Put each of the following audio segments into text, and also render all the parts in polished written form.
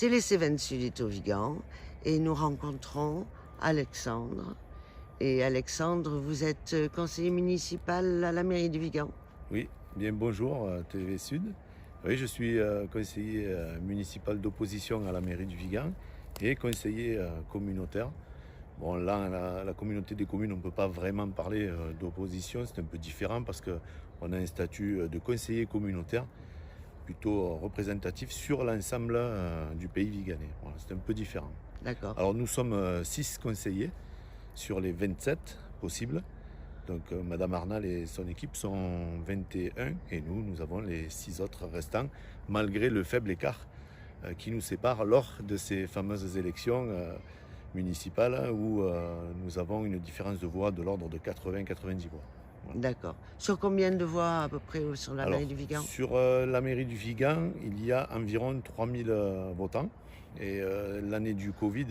Télé Cévennes Sud est au Vigan et nous rencontrons Alexandre. Et Alexandre, vous êtes conseiller municipal à la mairie du Vigan. Oui, bien bonjour TV Sud. Oui, je suis conseiller municipal d'opposition à la mairie du Vigan et conseiller communautaire. Bon, là, la communauté des communes, on ne peut pas vraiment parler d'opposition, c'est un peu différent parce qu'on a un statut de conseiller communautaire plutôt représentatif sur l'ensemble du pays viganais. Voilà, c'est un peu différent. D'accord. Alors nous sommes 6 conseillers sur les 27 possibles. Donc Madame Arnal et son équipe sont 21 et nous avons les 6 autres restants, malgré le faible écart qui nous sépare lors de ces fameuses élections municipales où nous avons une différence de voix de l'ordre de 80-90 voix. Voilà. D'accord. Sur combien de voix à peu près sur la Alors, mairie du Vigan? sur la mairie du Vigan, il y a environ 3000 votants. Et l'année du Covid,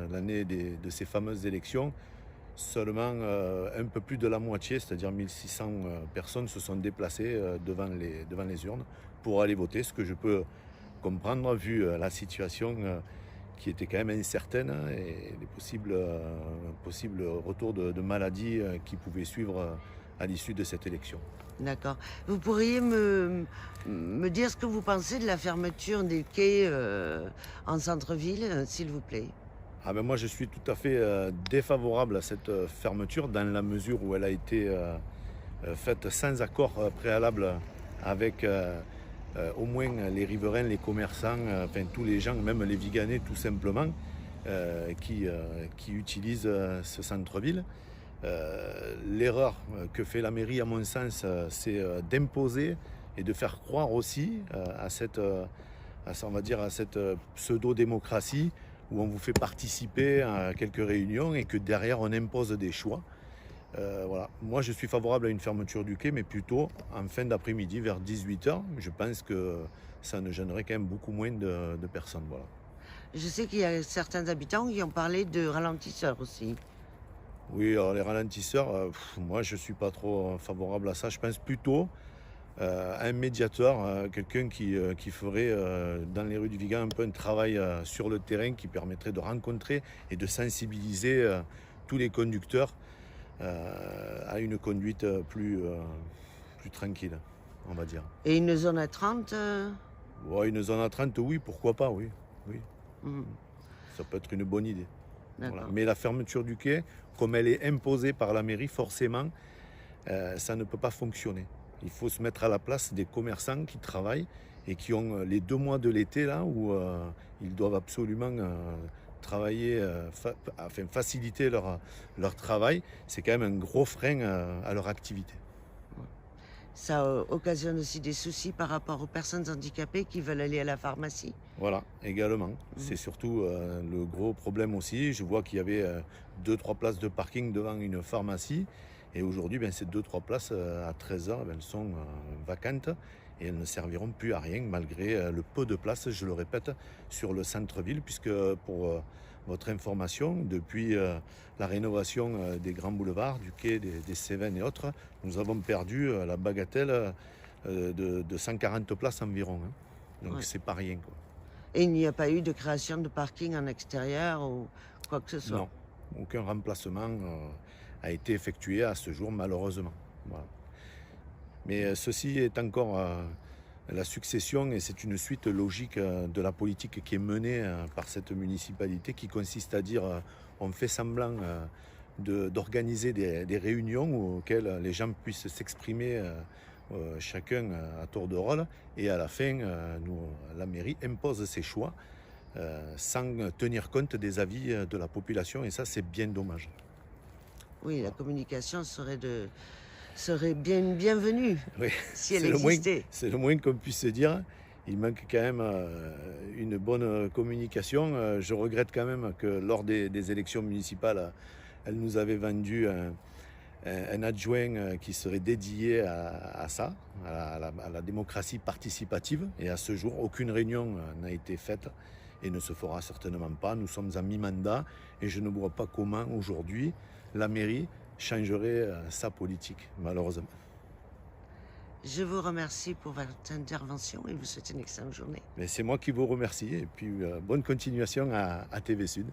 l'année de ces fameuses élections, seulement un peu plus de la moitié, c'est-à-dire 1600 personnes se sont déplacées devant les urnes pour aller voter, ce que je peux comprendre vu la situation qui était quand même incertaine et les possibles retours de maladies qui pouvaient suivre à l'issue de cette élection. D'accord. Vous pourriez me dire ce que vous pensez de la fermeture des quais en centre-ville, s'il vous plaît? Ah ben moi je suis tout à fait défavorable à cette fermeture dans la mesure où elle a été faite sans accord préalable avec au moins les riverains, les commerçants, enfin tous les gens, même les Viganais tout simplement, qui utilisent ce centre-ville. L'erreur que fait la mairie à mon sens, c'est d'imposer et de faire croire aussi à cette pseudo-démocratie où on vous fait participer à quelques réunions et que derrière on impose des choix. Voilà. Moi je suis favorable à une fermeture du quai, mais plutôt en fin d'après-midi vers 18h. Je pense que ça ne gênerait quand même beaucoup moins de personnes. Voilà. Je sais qu'il y a certains habitants qui ont parlé de ralentisseurs aussi. Oui, alors les ralentisseurs, moi je ne suis pas trop favorable à ça. Je pense plutôt à un médiateur, quelqu'un qui ferait dans les rues du Vigan un peu un travail sur le terrain qui permettrait de rencontrer et de sensibiliser tous les conducteurs à une conduite plus tranquille, on va dire. Et une zone à 30 Ouais, une zone à 30, oui, pourquoi pas, oui. Oui. Mhm. Ça peut être une bonne idée. Voilà. D'accord. Mais la fermeture du quai, comme elle est imposée par la mairie, forcément, ça ne peut pas fonctionner. Il faut se mettre à la place des commerçants qui travaillent et qui ont les 2 mois de l'été là où ils doivent absolument travailler, faciliter leur travail. C'est quand même un gros frein à leur activité. Ça occasionne aussi des soucis par rapport aux personnes handicapées qui veulent aller à la pharmacie. Voilà, également. C'est surtout le gros problème aussi. Je vois qu'il y avait 2-3 places de parking devant une pharmacie. Et aujourd'hui, ces 2-3 places à 13h, elles sont vacantes et elles ne serviront plus à rien malgré le peu de places, je le répète, sur le centre-ville. Puisque pour votre information, depuis la rénovation des grands boulevards, du quai des Cévennes et autres, nous avons perdu la bagatelle de 140 places environ. Hein. Donc Ouais. c'est pas rien, quoi. Et il n'y a pas eu de création de parking en extérieur ou quoi que ce soit. Non, aucun remplacement a été effectué à ce jour, malheureusement. Voilà. Mais ceci est encore la succession et c'est une suite logique de la politique qui est menée par cette municipalité qui consiste à dire on fait semblant d'organiser des réunions auxquelles les gens puissent s'exprimer chacun à tour de rôle et à la fin, la mairie impose ses choix sans tenir compte des avis de la population et ça c'est bien dommage. Oui, la communication serait bien bienvenue Oui, si elle c'est le moins, existait. c'est le moins qu'on puisse se dire. Il manque quand même une bonne communication. Je regrette quand même que lors des élections municipales, elle nous avait vendu un adjoint qui serait dédié à ça, à la démocratie participative. Et à ce jour, aucune réunion n'a été faite et ne se fera certainement pas. Nous sommes en mi-mandat et je ne vois pas comment aujourd'hui la mairie changerait sa politique, malheureusement. Je vous remercie pour votre intervention et vous souhaite une excellente journée. Mais c'est moi qui vous remercie et puis bonne continuation à TV Sud.